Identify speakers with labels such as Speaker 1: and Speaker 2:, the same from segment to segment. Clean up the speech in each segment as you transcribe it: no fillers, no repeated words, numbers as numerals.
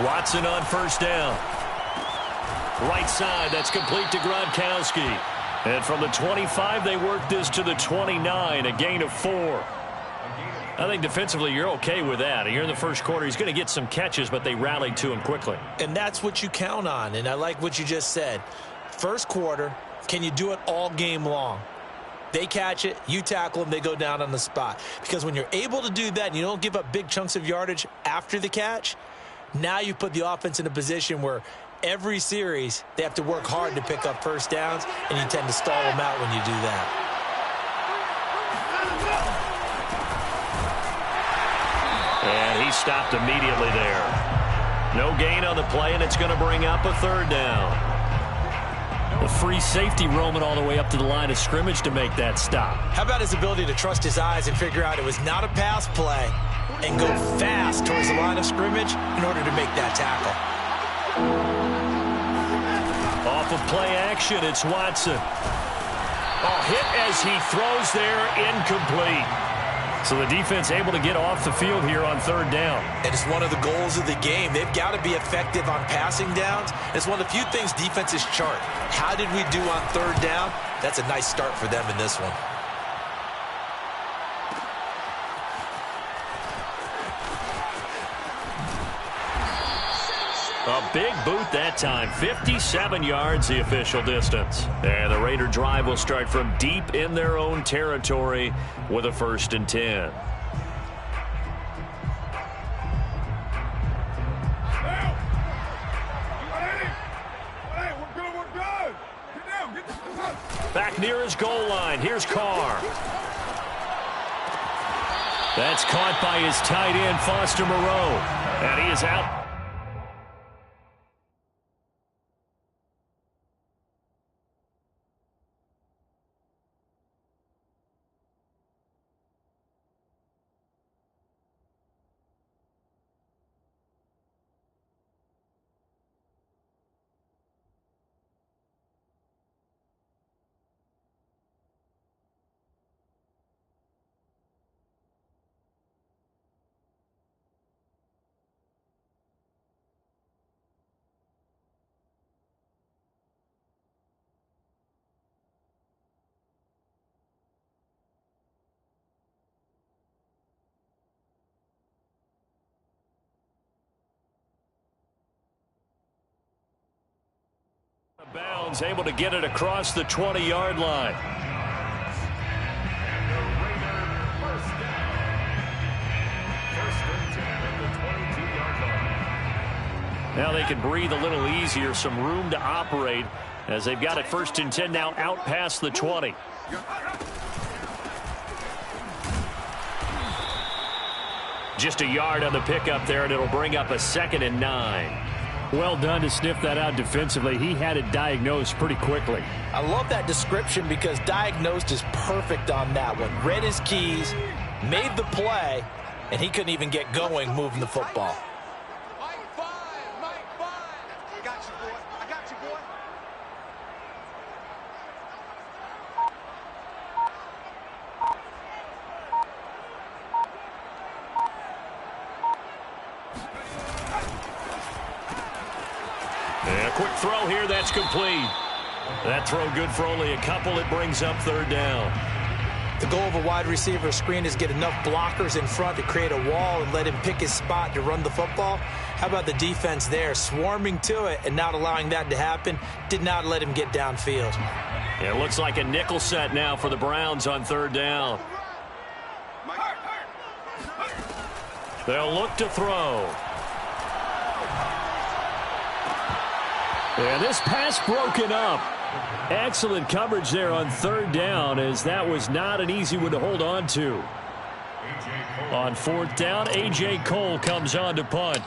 Speaker 1: Watson on first down. Right side, that's complete to Gronkowski. And from the 25, they work this to the 29, a gain of 4. I think defensively you're okay with that. Here in the first quarter, he's going to get some catches, but they rallied to him quickly.
Speaker 2: And that's what you count on, and I like what you just said. First quarter, can you do it all game long? They catch it, you tackle them, they go down on the spot. Because when you're able to do that and you don't give up big chunks of yardage after the catch, now you put the offense in a position where every series they have to work hard to pick up first downs, and you tend to stall them out when you do that.
Speaker 1: And he stopped immediately there. No gain on the play, and it's going to bring up a third down. The free safety roaming all the way up to the line of scrimmage to make that stop.
Speaker 2: How about his ability to trust his eyes and figure out it was not a pass play and go fast towards the line of scrimmage in order to make that tackle?
Speaker 1: Off of play action, it's Watson. Hit as he throws there, incomplete. So the defense able to get off the field here on third down.
Speaker 2: And it's one of the goals of the game. They've got to be effective on passing downs. It's one of the few things defenses chart. How did we do on third down? That's a nice start for them in this one.
Speaker 1: A big boot that time. 57 yards the official distance. And the Raider drive will start from deep in their own territory with a 1st and 10. Back near his goal line. Here's Carr. That's caught by his tight end, Foster Moreau. And he is out. Bounds, able to get it across the 20-yard line. Now they can breathe a little easier, some room to operate as they've got it 1st and 10 now out past the 20. Just a yard on the pickup there, and it'll bring up a 2nd and 9.
Speaker 3: Well done to sniff that out defensively. He had it diagnosed pretty quickly.
Speaker 2: I love that description because diagnosed is perfect on that one. Read his keys, made the play, and he couldn't even get going moving the football.
Speaker 1: Quick throw here, that's complete. That throw good for only a couple. It brings up 3rd down.
Speaker 2: The goal of a wide receiver screen is get enough blockers in front to create a wall and let him pick his spot to run the football. How about the defense there, swarming to it and not allowing that to happen? Did not let him get downfield.
Speaker 1: Yeah, it looks like a nickel set now for the Browns on 3rd down. They'll look to throw. And this pass broken up. Excellent coverage there on 3rd down, as that was not an easy one to hold on to. On 4th down, A.J. Cole comes on to punt.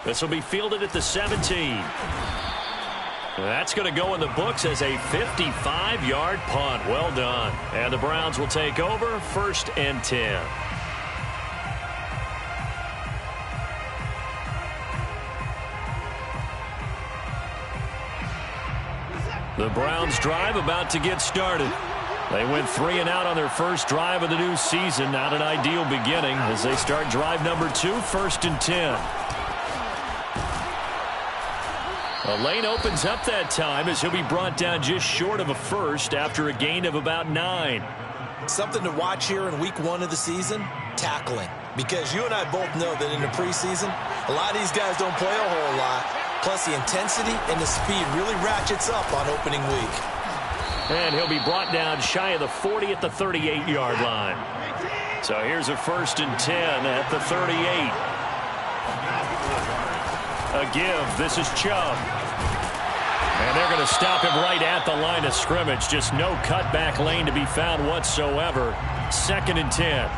Speaker 1: This will be fielded at the 17. That's going to go in the books as a 55-yard punt. Well done. And the Browns will take over 1st and 10. The Browns drive about to get started. They went 3 and out on their first drive of the new season. Not an ideal beginning as they start drive number 2, 1st and 10. A lane opens up that time as he'll be brought down just short of a first after a gain of about 9.
Speaker 2: Something to watch here in week 1 of the season, tackling. Because you and I both know that in the preseason, a lot of these guys don't play a whole lot. Plus the intensity and the speed really ratchets up on opening week.
Speaker 1: And he'll be brought down shy of the 40 at the 38-yard line. So here's a 1st and 10 at the 38. A give. This is Chubb. And they're going to stop him right at the line of scrimmage. Just no cutback lane to be found whatsoever. 2nd and 10.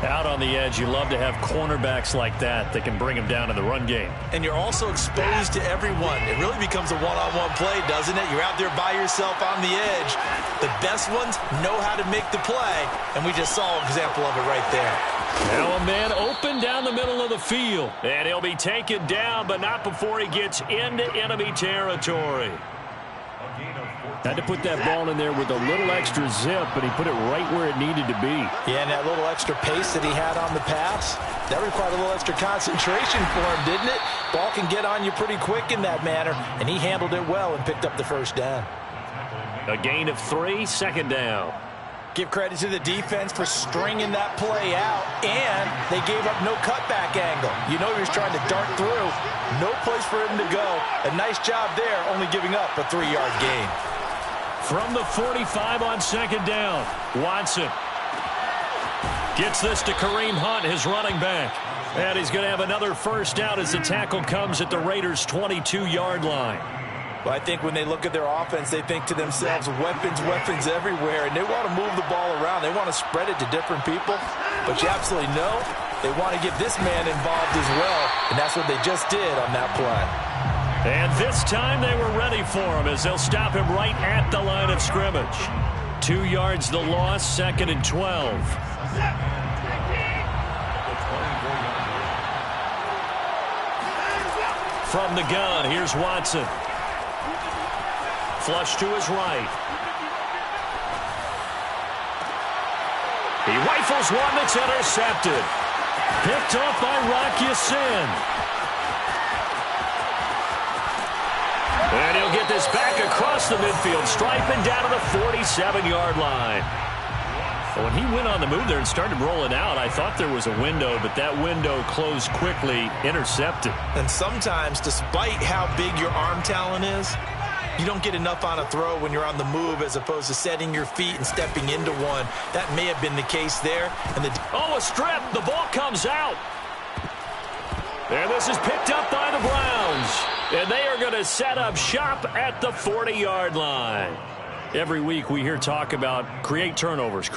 Speaker 1: Out on the edge, you love to have cornerbacks like that can bring him down in the run game.
Speaker 2: And you're also exposed to everyone. It really becomes a one-on-one play, doesn't it? You're out there by yourself on the edge. The best ones know how to make the play, and we just saw an example of it right there.
Speaker 1: Now a man open down the middle of the field. And he'll be taken down, but not before he gets into enemy territory. Had to put that ball in there with a little extra zip, but he put it right where it needed to be.
Speaker 2: Yeah, and that little extra pace that he had on the pass, that required a little extra concentration for him, didn't it? Ball can get on you pretty quick in that manner, and he handled it well and picked up the first down.
Speaker 1: A gain of 3, 2nd down.
Speaker 2: Give credit to the defense for stringing that play out, and they gave up no cutback angle. You know he was trying to dart through. No place for him to go. A nice job there, only giving up a 3-yard gain.
Speaker 1: From the 45 on 2nd down, Watson gets this to Kareem Hunt, his running back. And he's going to have another first down as the tackle comes at the Raiders' 22-yard line.
Speaker 2: Well, I think when they look at their offense, they think to themselves, weapons everywhere, and they want to move the ball around. They want to spread it to different people, but you absolutely know they want to get this man involved as well, and that's what they just did on that play.
Speaker 1: And this time they were ready for him as they'll stop him right at the line of scrimmage. 2 yards the loss, 2nd and 12. From the gun, here's Watson. Flush to his right. He rifles one that's intercepted. Picked off by Rock Ya-Sin. And he'll get this back across the midfield stripe and down to the 47-yard line. When he went on the move there and started rolling out, I thought there was a window, but that window closed quickly, intercepted.
Speaker 2: And sometimes, despite how big your arm talent is, you don't get enough on a throw when you're on the move as opposed to setting your feet and stepping into one. That may have been the case there. And
Speaker 1: a strip. The ball comes out. And this is picked up by the Browns. And they are going to set up shop at the 40-yard line. Every week we hear talk about create turnovers.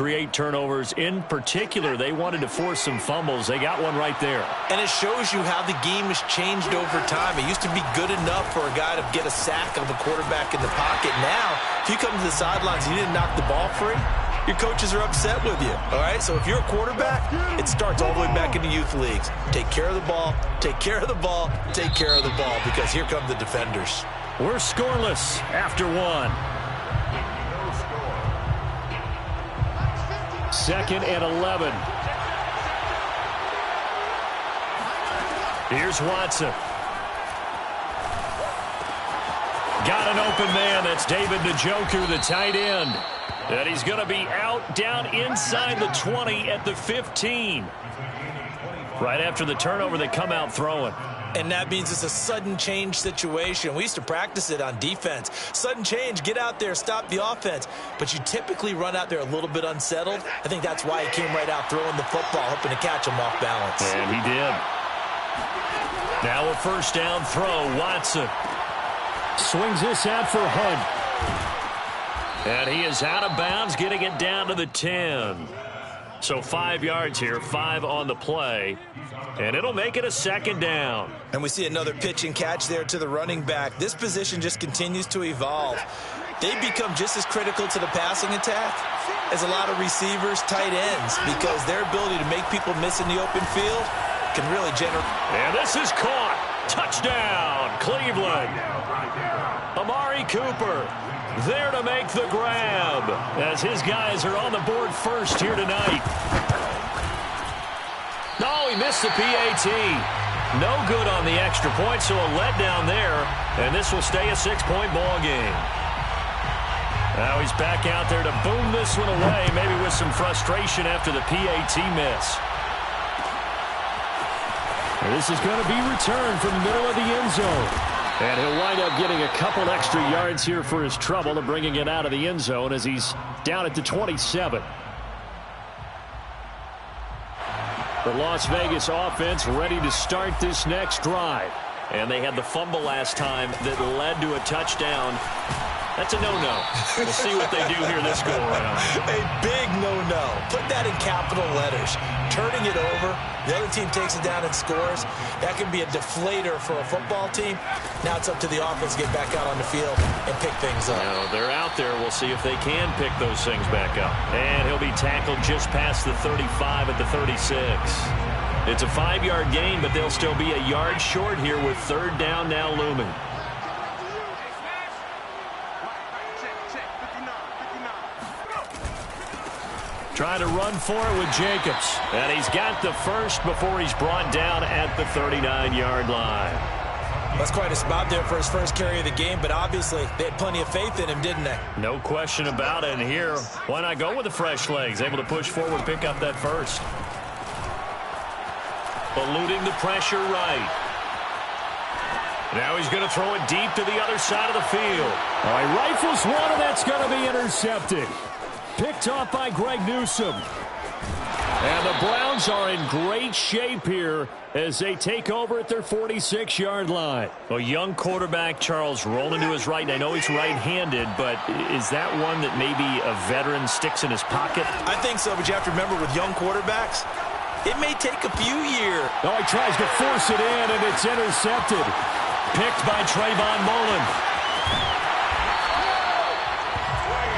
Speaker 1: In particular, they wanted to force some fumbles. They got one right there.
Speaker 2: And it shows you how the game has changed over time. It used to be good enough for a guy to get a sack of a quarterback in the pocket. Now, if you come to the sidelines and you didn't knock the ball free, your coaches are upset with you, all right? So if you're a quarterback, it starts all the way back in the youth leagues. Take care of the ball, take care of the ball, take care of the ball, because here come the defenders.
Speaker 1: We're scoreless after 1. 2nd and 11. Here's Watson. Got an open man. That's David Njoku, the tight end. And he's going to be out down inside the 20 at the 15. Right after the turnover, they come out throwing.
Speaker 2: And that means it's a sudden change situation. We used to practice it on defense. Sudden change, get out there, stop the offense. But you typically run out there a little bit unsettled. I think that's why he came right out throwing the football, hoping to catch him off balance.
Speaker 1: And he did. Now a first down throw, Watson. Swings this out for Hunt. And he is out of bounds, getting it down to the 10. So 5 yards here, 5 on the play. And it'll make it a 2nd down.
Speaker 2: And we see another pitch and catch there to the running back. This position just continues to evolve. They become just as critical to the passing attack as a lot of receivers, tight ends, because their ability to make people miss in the open field can really generate.
Speaker 1: And this is caught. Touchdown, Cleveland. Amari Cooper there to make the grab as his guys are on the board first here tonight. No, he missed the PAT. No good on the extra point, so a letdown there, and this will stay a 6-point ball game. Now he's back out there to boom this one away, maybe with some frustration after the PAT miss.
Speaker 3: This is going to be returned from the middle of the end zone. And he'll wind up getting a couple extra yards here for his trouble and bringing it out of the end zone as he's down at the 27. The Las Vegas offense ready to start this next drive.
Speaker 1: And they had the fumble last time that led to a touchdown. That's a no-no. We'll see what they do here this go-around.
Speaker 2: A big no-no. Put that in capital letters. Turning it over, the other team takes it down and scores. That can be a deflator for a football team. Now it's up to the offense to get back out on the field and pick things up.
Speaker 1: No, they're out there. We'll see if they can pick those things back up. And he'll be tackled just past the 35 at the 36. It's a 5-yard gain, but they'll still be a yard short here with third down now looming. Trying to run for it with Jacobs. And he's got the first before he's brought down at the 39-yard line.
Speaker 2: That's quite a spot there for his first carry of the game, but obviously they had plenty of faith in him, didn't they?
Speaker 1: No question about it. And here, why not go with the fresh legs? Able to push forward, pick up that first. Eluding the pressure right. Now he's going to throw it deep to the other side of the field.
Speaker 3: All right, rifles one, and that's going to be intercepted. Picked off by Greg Newsome. And the Browns are in great shape here as they take over at their 46-yard line.
Speaker 1: A young quarterback, Charles, rolling to his right. And I know he's right-handed, but is that one that maybe a veteran sticks in his pocket?
Speaker 2: I think so, but you have to remember with young quarterbacks, it may take a few years.
Speaker 3: Oh, he tries to force it in, and it's intercepted.
Speaker 1: Picked by Trayvon Mullen.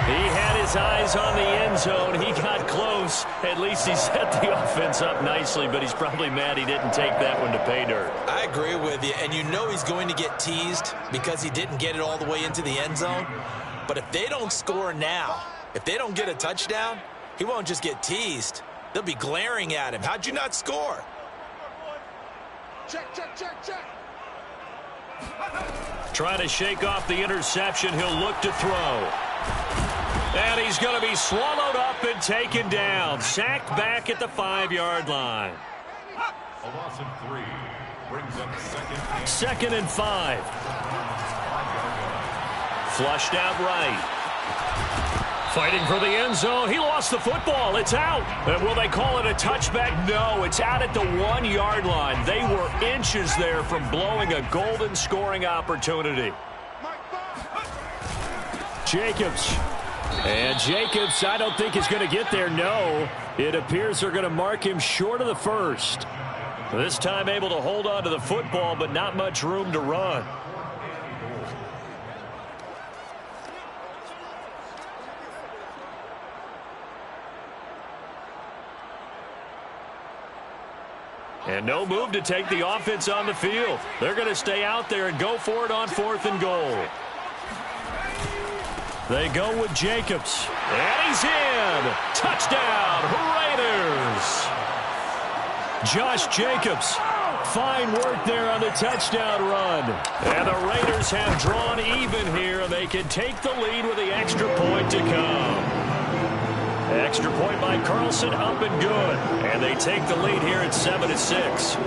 Speaker 1: He had his eyes on the end zone. He got close. At least he set the offense up nicely, but he's probably mad he didn't take that one to pay dirt.
Speaker 2: I agree with you, and you know he's going to get teased because he didn't get it all the way into the end zone. But if they don't score now, if they don't get a touchdown, he won't just get teased. They'll be glaring at him. How'd you not score?
Speaker 4: Check.
Speaker 1: Trying to shake off the interception. He'll look to throw. And he's going to be swallowed up and taken down. Sacked back at the 5-yard line.
Speaker 4: A loss of 3 brings up
Speaker 1: second and 5. Flushed out right. Fighting for the end zone. He lost the football. It's out. And will they call it a touchback? No, it's out at the 1-yard line. They were inches there from blowing a golden scoring opportunity.
Speaker 3: Jacobs. And Jacobs, I don't think is going to get there. No, it appears they're going to mark him short of the first.
Speaker 1: This time able to hold on to the football, but not much room to run. And no move to take the offense on the field. They're going to stay out there and go for it on 4th and goal. They go with Jacobs. And he's in. Touchdown, Raiders. Josh Jacobs. Fine work there on the touchdown run. And the Raiders have drawn even here, and they can take the lead with the extra point to come. Extra point by Carlson, up and good. And they take the lead here at 7-6.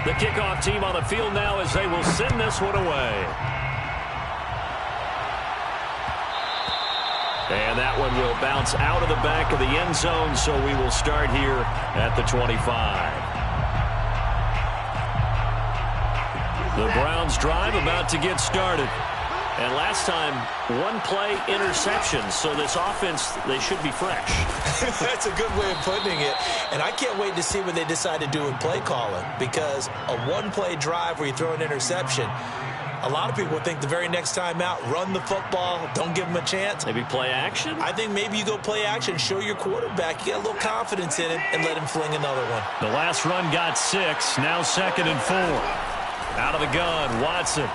Speaker 1: The kickoff team on the field now as they will send this one away. And that one will bounce out of the back of the end zone, so we will start here at the 25. The Browns drive about to get started. And last time, 1-play interception, so this offense, they should be fresh.
Speaker 2: That's a good way of putting it. And I can't wait to see what they decide to do in play calling, because a 1-play drive where you throw an interception, A lot of people think the very next time out, run the football, don't give him a chance.
Speaker 1: Maybe play action?
Speaker 2: I think maybe you go play action, show your quarterback, you get a little confidence in him, and let him fling another one.
Speaker 1: The last run got 6, now 2nd and 4. Out of the gun, Watson.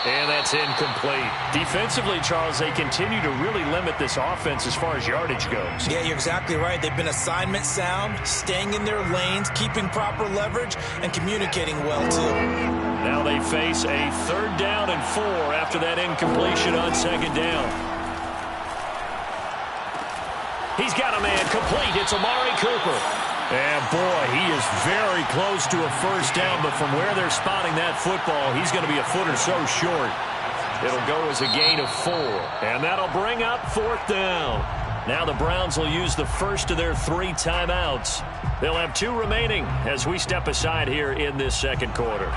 Speaker 1: And that's incomplete. Defensively, Charles, they continue to really limit this offense as far as yardage goes.
Speaker 2: Yeah, you're exactly right. They've been assignment sound, staying in their lanes, keeping proper leverage, and communicating well, too.
Speaker 1: Now they face a 3rd down and 4 after that incompletion on 2nd down. He's got a man complete. It's Amari Cooper. And, boy, he is very close to a 1st down, but from where they're spotting that football, he's going to be a foot or so short. It'll go as a gain of 4, and that'll bring up 4th down. Now the Browns will use the first of their 3 timeouts. They'll have 2 remaining as we step aside here in this 2nd quarter.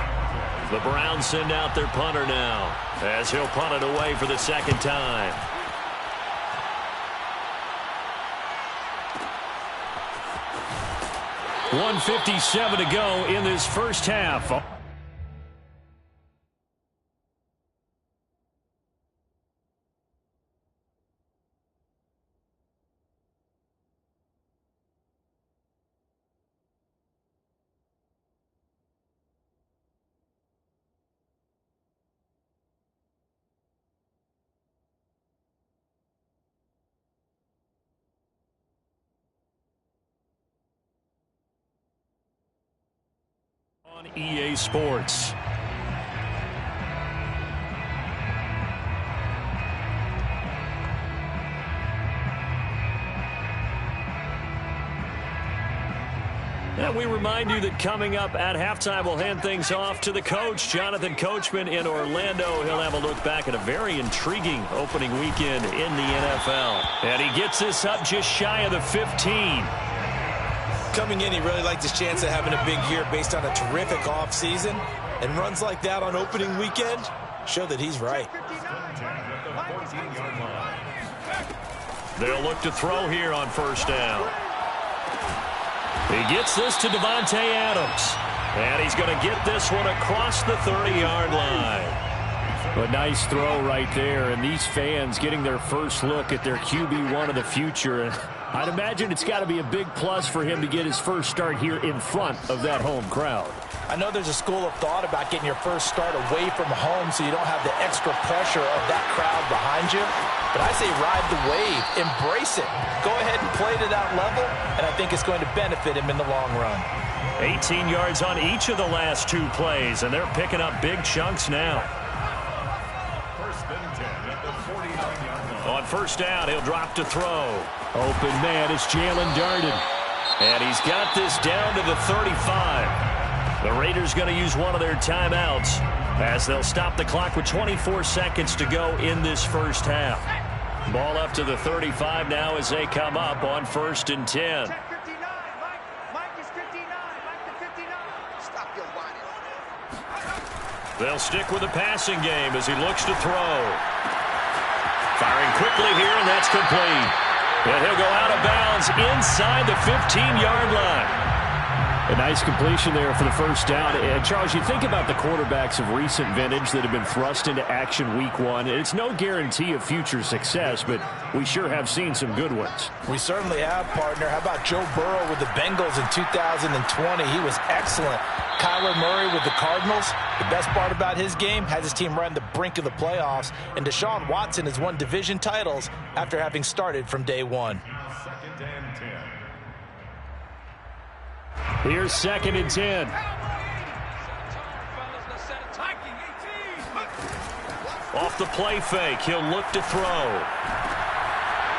Speaker 1: The Browns send out their punter now as he'll punt it away for the 2nd time. 1:57 to go in this first half. On EA Sports. And we remind you that coming up at halftime, we'll hand things off to the coach, Jonathan Coachman in Orlando. He'll have a look back at a very intriguing opening weekend in the NFL. And he gets this up just shy of the 15.
Speaker 2: Coming in, he really liked his chance of having a big year based on a terrific offseason. And runs like that on opening weekend show that he's right.
Speaker 1: They'll look to throw here on 1st down. He gets this to Davante Adams. And he's going to get this one across the 30-yard line.
Speaker 3: A nice throw right there, and these fans getting their first look at their QB1 of the future. And I'd imagine it's got to be a big plus for him to get his first start here in front of that home crowd.
Speaker 2: I know there's a school of thought about getting your first start away from home so you don't have the extra pressure of that crowd behind you. But I say ride the wave, embrace it. Go ahead and play to that level, and I think it's going to benefit him in the long run.
Speaker 1: 18 yards on each of the last 2 plays, and they're picking up big chunks now. On 1st down, he'll drop to throw.
Speaker 3: Open man is Jalen Darden.
Speaker 1: And he's got this down to the 35. The Raiders going to use one of their timeouts as they'll stop the clock with 24 seconds to go in this first half. Ball up to the 35 now as they come up on 1st and 10. They'll stick with the passing game as he looks to throw. Firing quickly here, and that's complete. And he'll go out of bounds inside the 15-yard line.
Speaker 3: A nice completion there for the 1st down. And Charles, you think about the quarterbacks of recent vintage that have been thrust into action week 1. It's no guarantee of future success, but we sure have seen some good ones.
Speaker 2: We certainly have, partner. How about Joe Burrow with the Bengals in 2020? He was excellent. Kyler Murray with the Cardinals. The best part about his game has his team right on the brink of the playoffs. And Deshaun Watson has won division titles after having started from day 1.
Speaker 3: Here's 2nd and 10.
Speaker 1: Off the play fake, he'll look to throw.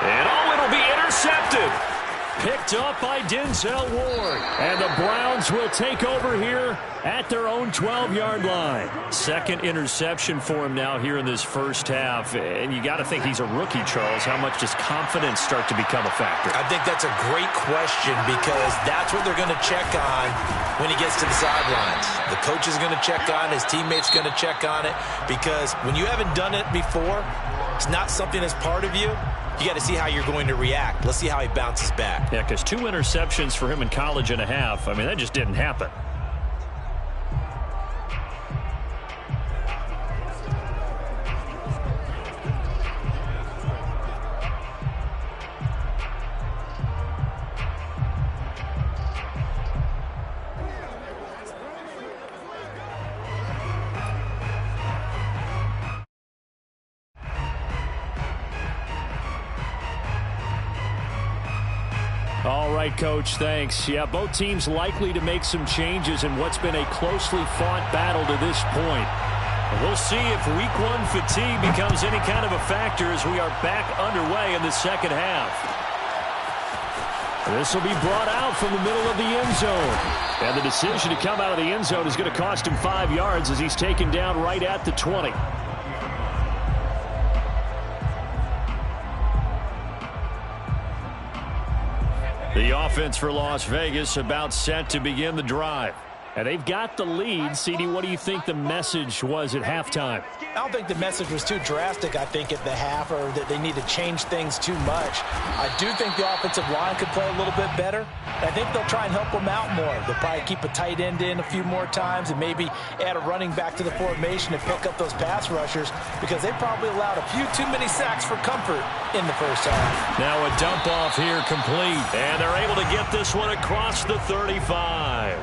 Speaker 1: And it'll be intercepted. Picked up by Denzel Ward.
Speaker 3: And the Browns will take over here at their own 12-yard line.
Speaker 1: 2nd interception for him now here in this first half. And you got to think he's a rookie, Charles. How much does confidence start to become a factor?
Speaker 2: I think that's a great question because that's what they're going to check on when he gets to the sidelines. The coach is going to check on, his teammates going to check on it, because when you haven't done it before, it's not something that's part of you. You got to see how you're going to react. Let's see how he bounces back.
Speaker 1: Yeah, because 2 interceptions for him in college and a half, I mean, that just didn't happen.
Speaker 3: right, Coach. Thanks. Yeah, both teams likely to make some changes in what's been a closely fought battle to this point.
Speaker 1: We'll see if Week 1 fatigue becomes any kind of a factor as we are back underway in the second half.
Speaker 3: This will be brought out from the middle of the end zone. And the decision to come out of the end zone is going to cost him 5 yards as he's taken down right at the 20.
Speaker 1: The offense for Las Vegas about set to begin the drive.
Speaker 3: And they've got the lead. CD, what do you think the message was at halftime?
Speaker 2: I don't think the message was too drastic, I think, at the half, or that they need to change things too much. I do think the offensive line could play a little bit better. I think they'll try and help them out more. They'll probably keep a tight end in a few more times and maybe add a running back to the formation and pick up those pass rushers, because they probably allowed a few too many sacks for comfort in the first half.
Speaker 1: Now a dump off here complete, and they're able to get this one across the 35.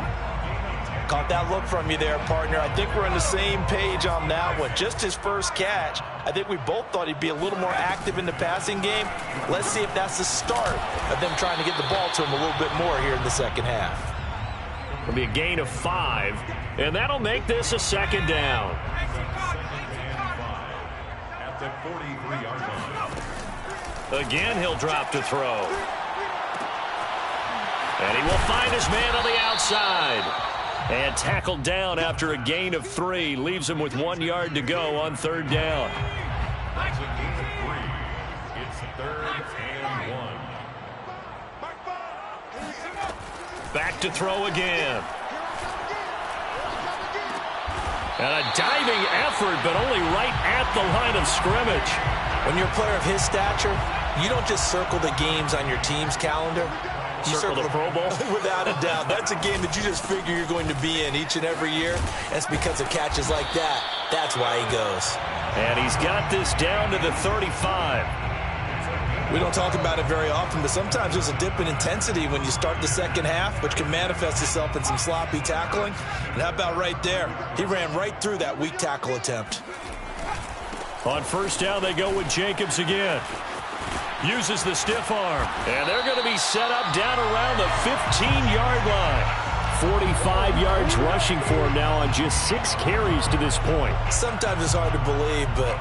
Speaker 2: Caught that look from you there, partner. I think we're on the same page on that one. Just his first catch. I think we both thought he'd be a little more active in the passing game. Let's see if that's the start of them trying to get the ball to him a little bit more here in the second half.
Speaker 1: It'll be a gain of 5, and that'll make this a second down.
Speaker 4: At the 43-yard line.
Speaker 1: Again, he'll drop to throw. And he will find his man on the outside. And tackled down after a gain of 3. Leaves him with 1 yard to go on third down.
Speaker 4: That's a gain of 3. It's 3rd and 1.
Speaker 1: Back to throw again. And a diving effort, but only right at the line of scrimmage.
Speaker 2: When you're a player of his stature, you don't just circle the games on your team's calendar. You
Speaker 1: circle the Pro Bowl?
Speaker 2: Without a doubt. That's a game that you just figure you're going to be in each and every year. That's because of catches like that. That's why he goes.
Speaker 1: And he's got this down to the 35.
Speaker 2: We don't talk about it very often, but sometimes there's a dip in intensity when you start the second half, which can manifest itself in some sloppy tackling. And how about right there? He ran right through that weak tackle attempt.
Speaker 1: On first down, they go with Jacobs again. Uses the stiff arm. And they're going to be set up down around the 15-yard line.
Speaker 3: 45 yards rushing for him now on just 6 carries to this point.
Speaker 2: Sometimes it's hard to believe, but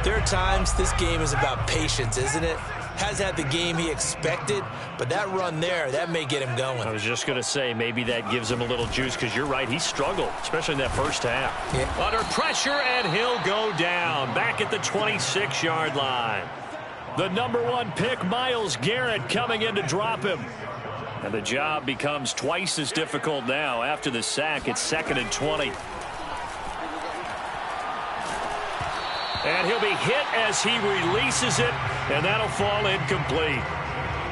Speaker 2: there are times this game is about patience, isn't it? Has had the game he expected, but that run there, that may get him going.
Speaker 1: I was just going to say, maybe that gives him a little juice, because you're right, he struggled, especially in that first half. Yeah. Under pressure, and he'll go down, back at the 26-yard line. The number 1 pick, Myles Garrett, coming in to drop him. And the job becomes twice as difficult now. After the sack, it's 2nd and 20. And he'll be hit as he releases it, and that'll fall incomplete.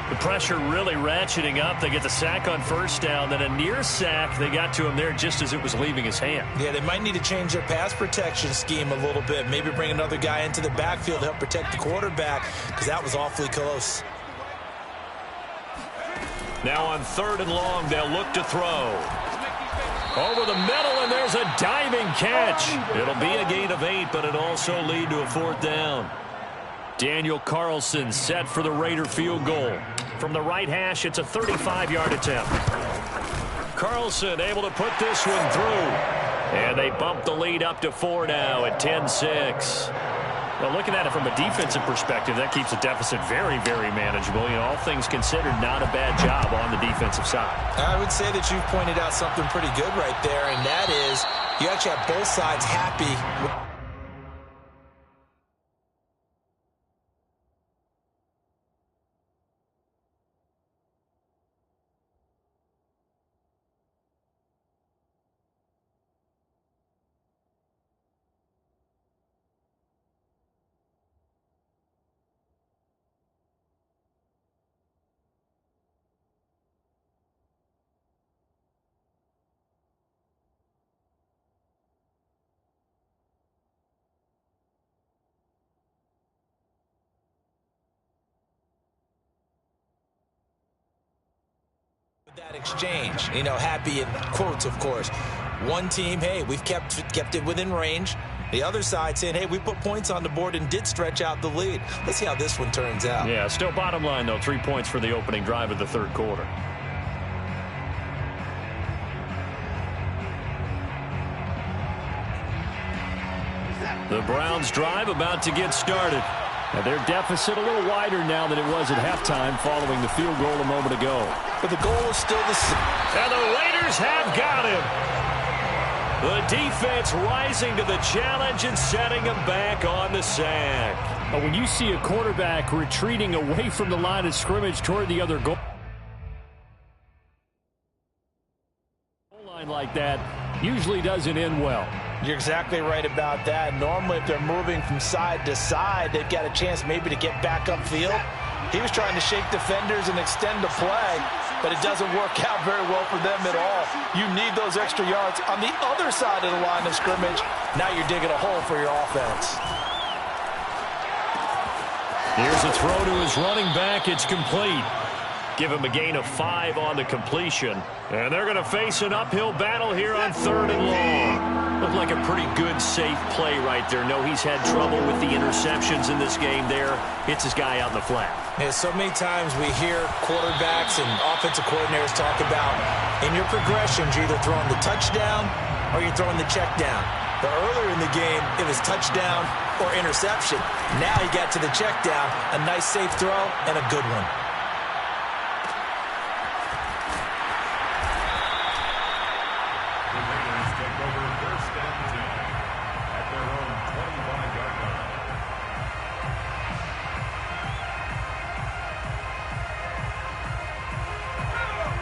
Speaker 1: The pressure really ratcheting up. They get the sack on first down, then a near sack. They got to him there just as it was leaving his hand.
Speaker 2: Yeah, they might need to change their pass protection scheme a little bit. Maybe bring another guy into the backfield to help protect the quarterback, because that was awfully close.
Speaker 1: Now on 3rd and long, they'll look to throw. Over the middle, and there's a diving catch. It'll be a gain of 8, but it'll also lead to a 4th down. Daniel Carlson set for the Raider field goal. From the right hash, it's a 35-yard attempt. Carlson able to put this one through. And they bump the lead up to 4 now at 10-6. Well, looking at it from a defensive perspective, that keeps the deficit very, very manageable. You know, all things considered, not a bad job on the defensive side.
Speaker 2: I would say that you've pointed out something pretty good right there, and that is you actually have both sides happy with that exchange, you know, happy in quotes, of course. One team, hey, we've kept it within range. The other side saying, hey, we put points on the board and did stretch out the lead. Let's see how this one turns out.
Speaker 1: Yeah, still bottom line, though, 3 points for the opening drive of the third quarter. The Browns drive about to get started.
Speaker 3: And their deficit a little wider now than it was at halftime following the field goal a moment ago.
Speaker 2: But the goal is still the same.
Speaker 1: And the Raiders have got him. The defense rising to the challenge and setting him back on the sack.
Speaker 3: But when you see a quarterback retreating away from the line of scrimmage toward the other goal line like that, usually doesn't end well.
Speaker 2: You're exactly right about that. Normally, if they're moving from side to side, they've got a chance maybe to get back upfield. He was trying to shake defenders and extend the play, but it doesn't work out very well for them at all. You need those extra yards on the other side of the line of scrimmage. Now you're digging a hole for your offense.
Speaker 1: Here's a throw to his running back. It's complete. Give him a gain of 5 on the completion. And they're going to face an uphill battle here on 3rd and long. Looked like a pretty good, safe play right there. No, he's had trouble with the interceptions in this game there. Hits his guy out in the flat.
Speaker 2: Yeah, so many times we hear quarterbacks and offensive coordinators talk about in your progressions, you're either throwing the touchdown or you're throwing the check down. But earlier in the game, it was touchdown or interception. Now he got to the check down, a nice safe throw, and a good one.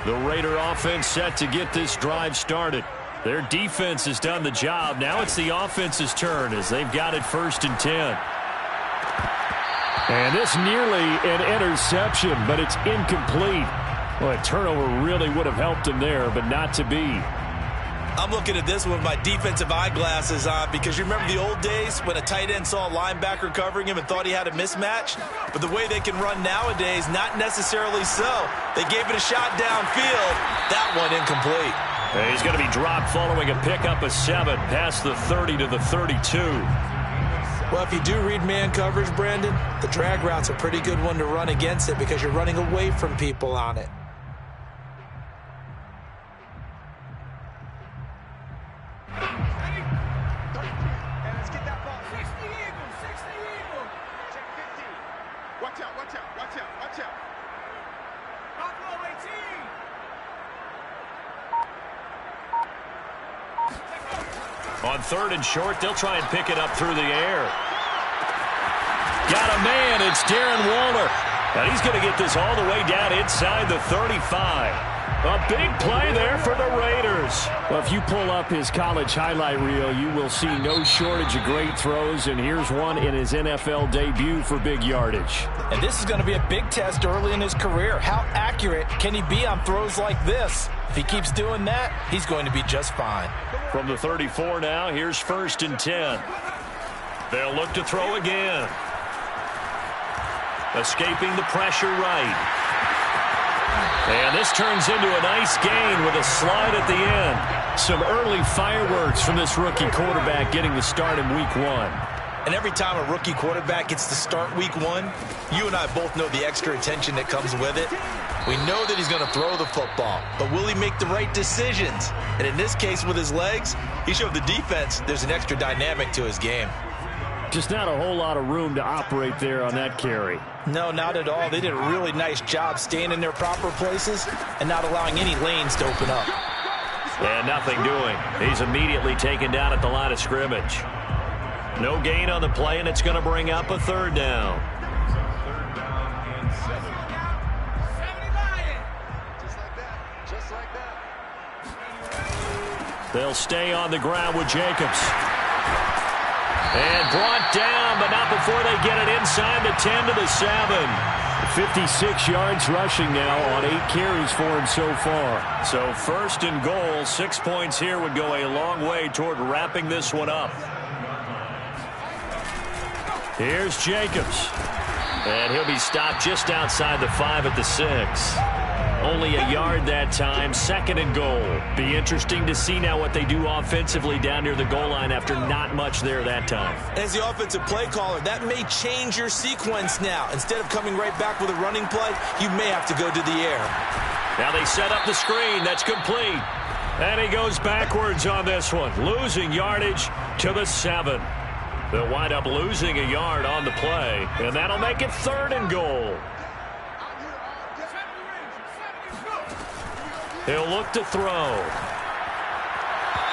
Speaker 1: The Raider offense set to get this drive started. Their defense has done the job. Now it's the offense's turn as they've got it 1st and 10.
Speaker 3: And this nearly an interception, but it's incomplete. Well, a turnover really would have helped him there, but not to be.
Speaker 2: I'm looking at this with my defensive eyeglasses on because you remember the old days when a tight end saw a linebacker covering him and thought he had a mismatch? But the way they can run nowadays, not necessarily so. They gave it a shot downfield. That one incomplete.
Speaker 1: And he's going to be dropped following a pickup of 7 past the 30 to the 32.
Speaker 2: Well, if you do read man coverage, Brandon, the drag route's a pretty good one to run against it because you're running away from people on it.
Speaker 1: On 3rd and short, they'll try and pick it up through the air. Got a man. It's Darren Waller. And he's going to get this all the way down inside the 35. A big play there for the Raiders.
Speaker 3: Well, if you pull up his college highlight reel, you will see no shortage of great throws, and here's one in his NFL debut for big yardage.
Speaker 2: And this is going to be a big test early in his career. How accurate can he be on throws like this? If he keeps doing that, he's going to be just fine.
Speaker 1: From the 34 now, here's 1st and 10. They'll look to throw again. Escaping the pressure right. And this turns into a nice gain with a slide at the end. Some early fireworks from this rookie quarterback getting the start in week 1.
Speaker 2: And every time a rookie quarterback gets to start week 1, you and I both know the extra attention that comes with it. We know that he's going to throw the football, but will he make the right decisions? And in this case with his legs, he showed the defense there's an extra dynamic to his game.
Speaker 3: Just not a whole lot of room to operate there on that carry.
Speaker 2: No, not at all. They did a really nice job staying in their proper places and not allowing any lanes to open up.
Speaker 1: And nothing doing. He's immediately taken down at the line of scrimmage. No gain on the play, and it's going to bring up a 3rd down.
Speaker 4: 3rd down and 7. Just like that.
Speaker 1: They'll stay on the ground with Jacobs. And brought down, but not before they get it inside the 10 to the 7.
Speaker 3: 56 yards rushing now on 8 carries for him so far.
Speaker 1: So 1st and goal, 6 points here would go a long way toward wrapping this one up. Here's Jacobs. And he'll be stopped just outside the 5 at the 6. Only a yard that time, 2nd and goal. Be interesting to see now what they do offensively down near the goal line after not much there that time.
Speaker 2: As the offensive play caller, that may change your sequence now. Instead of coming right back with a running play, you may have to go to the air.
Speaker 1: Now they set up the screen. That's complete. And he goes backwards on this one, losing yardage to the 7. They'll wind up losing a yard on the play, and that'll make it 3rd and goal. He'll look to throw.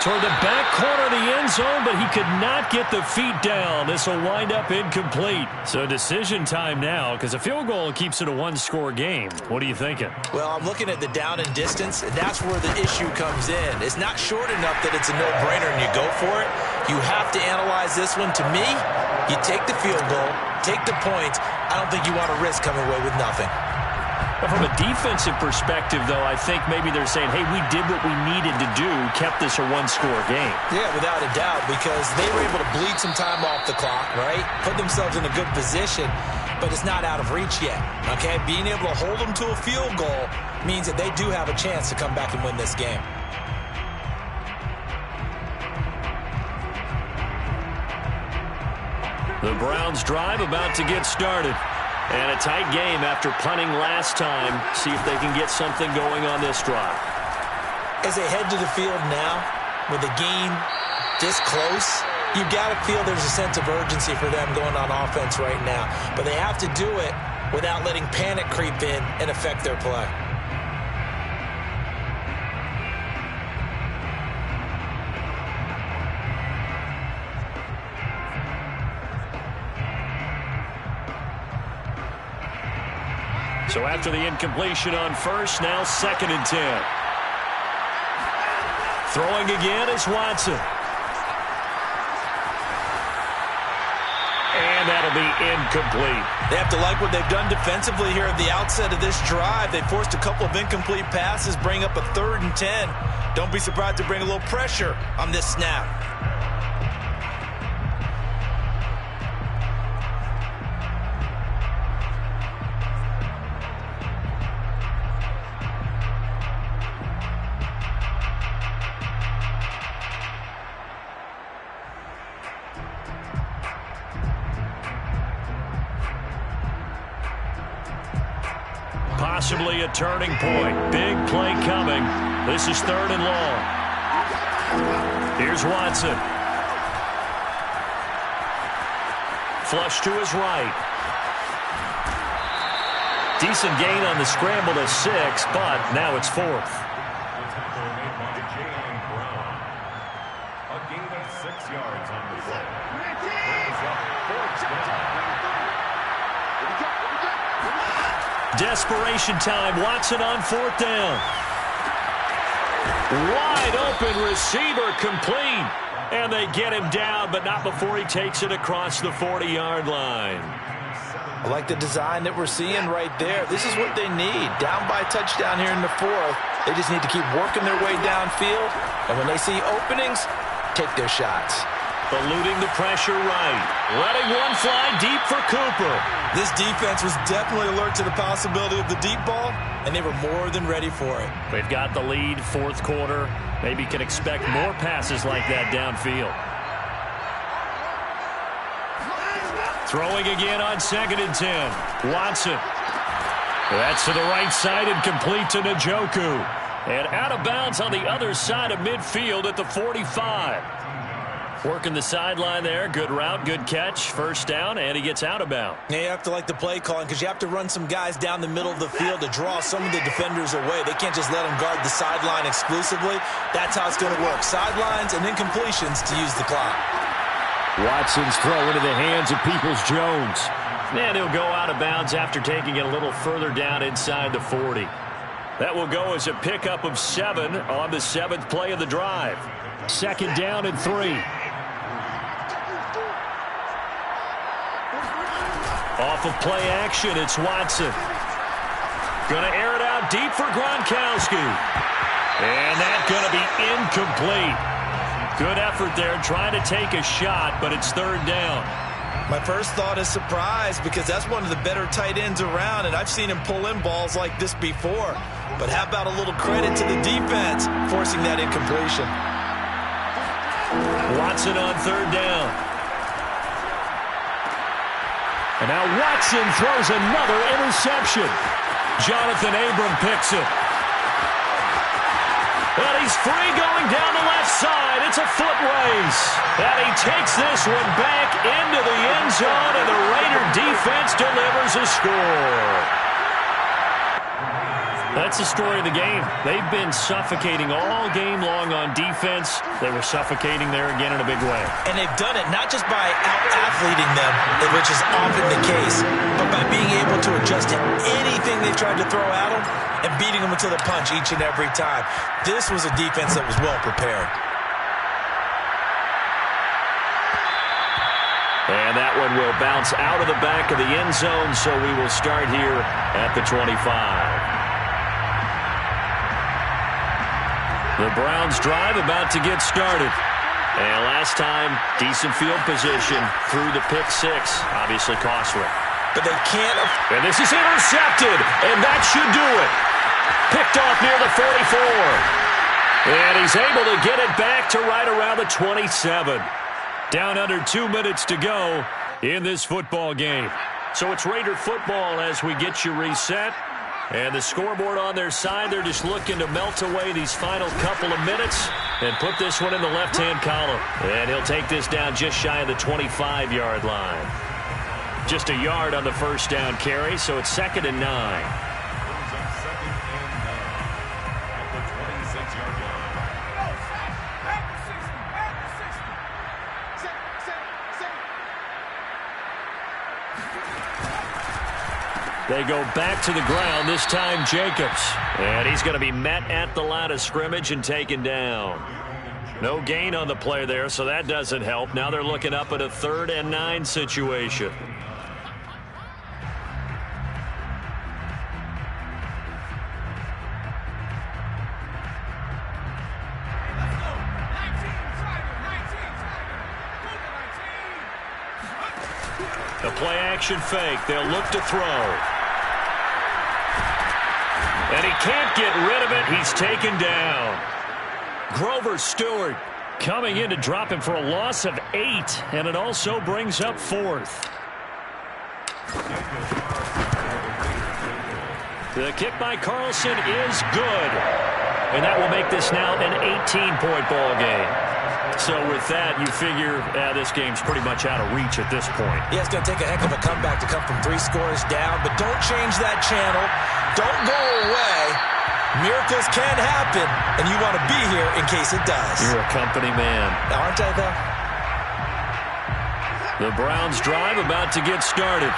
Speaker 1: Toward the back corner of the end zone, but he could not get the feet down. This will wind up incomplete. So decision time now, because a field goal keeps it a one-score game. What are you thinking?
Speaker 2: Well, I'm looking at the down and distance, and that's where the issue comes in. It's not short enough that it's a no-brainer and you go for it. You have to analyze this one. To me, you take the field goal, take the points. I don't think you want to risk coming away with nothing.
Speaker 1: But from a defensive perspective, though, I think maybe they're saying, hey, we did what we needed to do, kept this a one-score game.
Speaker 2: Yeah, without a doubt, because they were able to bleed some time off the clock, right? Put themselves in a good position, but it's not out of reach yet, okay? Being able to hold them to a field goal means that they do have a chance to come back and win this game.
Speaker 1: The Browns drive about to get started. And a tight game after punting last time. See if they can get something going on this drive.
Speaker 2: As they head to the field now, with the game this close, you've got to feel there's a sense of urgency for them going on offense right now. But they have to do it without letting panic creep in and affect their play.
Speaker 1: So after the incompletion on first, now 2nd and 10. Throwing again is Watson. And that'll be incomplete.
Speaker 2: They have to like what they've done defensively here at the outset of this drive. They forced a couple of incomplete passes, bring up a 3rd and 10. Don't be surprised to bring a little pressure on this snap.
Speaker 1: Possibly a turning point. Big play coming. This is 3rd and long. Here's Watson. Flush to his right. Decent gain on the scramble to 6, but now it's 4th.
Speaker 4: A gain of 6 yards on the play.
Speaker 1: Desperation time. Watson on 4th down. Wide open receiver complete. And they get him down, but not before he takes it across the 40-yard line.
Speaker 2: I like the design that we're seeing right there. This is what they need. Down by a touchdown here in the 4th. They just need to keep working their way downfield. And when they see openings, take their shots.
Speaker 1: Eluding the pressure right. Letting one fly deep for Cooper.
Speaker 2: This defense was definitely alert to the possibility of the deep ball, and they were more than ready for it.
Speaker 1: They've got the lead, 4th quarter. Maybe can expect more passes like that downfield. Throwing again on 2nd and 10. Watson. That's to the right side and complete to Njoku. And out of bounds on the other side of midfield at the 45. Working the sideline there. Good route, good catch. 1st down, and he gets out of bounds.
Speaker 2: Yeah, you have to like the play calling because you have to run some guys down the middle of the field to draw some of the defenders away. They can't just let them guard the sideline exclusively. That's how it's going to work. Sidelines and incompletions to use the clock.
Speaker 3: Watson's throw into the hands of Peoples-Jones.
Speaker 1: And he'll go out of bounds after taking it a little further down inside the 40. That will go as a pickup of 7 on the 7th play of the drive.
Speaker 3: 2nd down and 3.
Speaker 1: Off of play action, it's Watson. Going to air it out deep for Gronkowski. And that's going to be incomplete. Good effort there trying to take a shot, but it's 3rd down.
Speaker 2: My first thought is surprise because that's one of the better tight ends around, and I've seen him pull in balls like this before. But how about a little credit to the defense forcing that incompletion?
Speaker 1: Watson on 3rd down.
Speaker 3: And now Watson throws another interception.
Speaker 1: Jonathan Abram picks it. And he's free going down the left side. It's a foot race. And he takes this one back into the end zone, and the Raider defense delivers a score. That's the story of the game. They've been suffocating all game long on defense. They were suffocating there again in a big way.
Speaker 2: And they've done it not just by out-athleting them, which is often the case, but by being able to adjust to anything they tried to throw at them and beating them until the punch each and every time. This was a defense that was well prepared.
Speaker 1: And that one will bounce out of the back of the end zone, so we will start here at the 25. The Browns drive about to get started. And last time, decent field position through the pick six. Obviously costly.
Speaker 2: But they can't.
Speaker 1: And this is intercepted. And that should do it. Picked off near the 44. And he's able to get it back to right around the 27. Down under 2 minutes to go in this football game. So it's Raider football as we get you reset. And the scoreboard on their side, they're just looking to melt away these final couple of minutes and put this one in the left-hand column. And he'll take this down just shy of the 25-yard line. Just a yard on the first down carry, so it's 2nd and 9. They go back to the ground, this time Jacobs. And he's going to be met at the line of scrimmage and taken down. No gain on the play there, so that doesn't help. Now they're looking up at a 3rd and 9 situation. The play-action fake. They'll look to throw. And he can't get rid of it. He's taken down. Grover Stewart coming in to drop him for a loss of 8. And it also brings up 4th. The kick by Carlson is good. And that will make this now an 18-point ball game. So with that, you figure this game's pretty much out of reach at this point.
Speaker 2: Yeah, it's going to take a heck of a comeback to come from 3 scores down, but don't change that channel. Don't go away. Miracles can happen, and you want to be here in case it does.
Speaker 1: You're a company man.
Speaker 2: Aren't I, though?
Speaker 1: The Browns drive about to get started.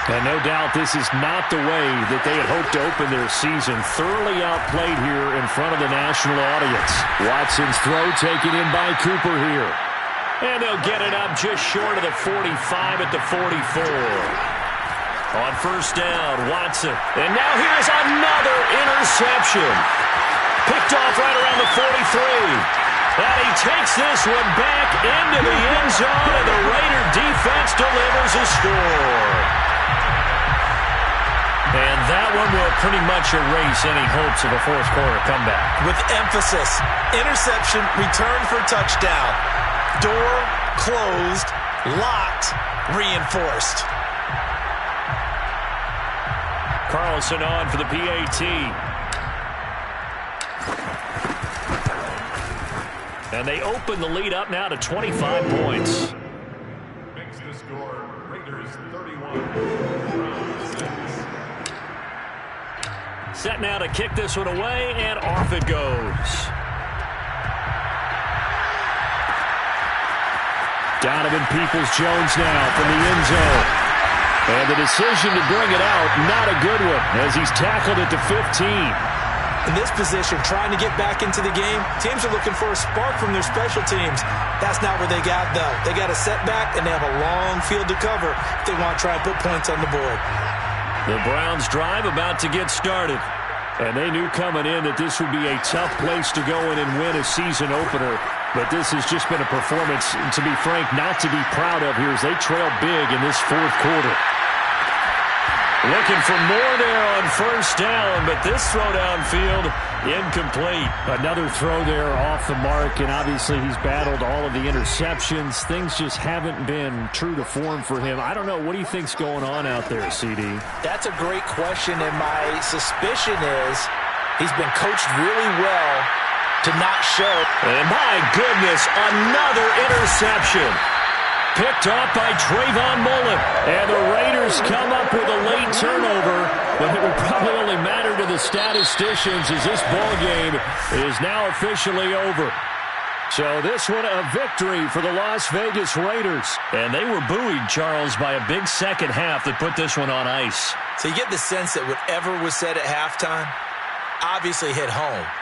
Speaker 3: And no doubt this is not the way that they had hoped to open their season. Thoroughly outplayed here in front of the national audience. Watson's throw taken in by Cooper here.
Speaker 1: And they'll get it up just short of the 45 at the 44. On first down, Watson. And now here's another interception. Picked off right around the 43. And he takes this one back into the end zone, and the Raider defense delivers a score. And that one will pretty much erase any hopes of a fourth-quarter comeback.
Speaker 2: With emphasis, interception, return for touchdown. Door closed, locked, reinforced.
Speaker 1: Carlson on for the PAT. And they open the lead up now to 25 points.
Speaker 4: Makes the score Raiders 31.
Speaker 1: Set now to kick this one away, and off it goes.
Speaker 3: Donovan Peoples-Jones now from the end zone. And the decision to bring it out, not a good one, as he's tackled at the 15.
Speaker 2: In this position, trying to get back into the game, teams are looking for a spark from their special teams. That's not what they got, though. They got a setback, and they have a long field to cover if they want to try and put points on the board.
Speaker 1: The Browns drive about to get started.
Speaker 3: And they knew coming in that this would be a tough place to go in and win a season opener. But this has just been a performance, to be frank, not to be proud of here as they trail big in this fourth quarter.
Speaker 1: Looking for more there on first down, but this throw downfield incomplete.
Speaker 3: Another throw there off the mark, and obviously he's battled all of the interceptions. Things just haven't been true to form for him. I don't know. What do you think's going on out there, CD?
Speaker 2: That's a great question, and my suspicion is he's been coached really well to not show.
Speaker 1: And my goodness, another interception.
Speaker 3: Picked off by Trayvon Mullen. And the Raiders come up with a late turnover, but it will probably only matter to the statisticians as this ball game is now officially over. So this one a victory for the Las Vegas Raiders.
Speaker 1: And they were buoyed, Charles, by a big second half that put this one on ice.
Speaker 2: So you get the sense that whatever was said at halftime obviously hit home.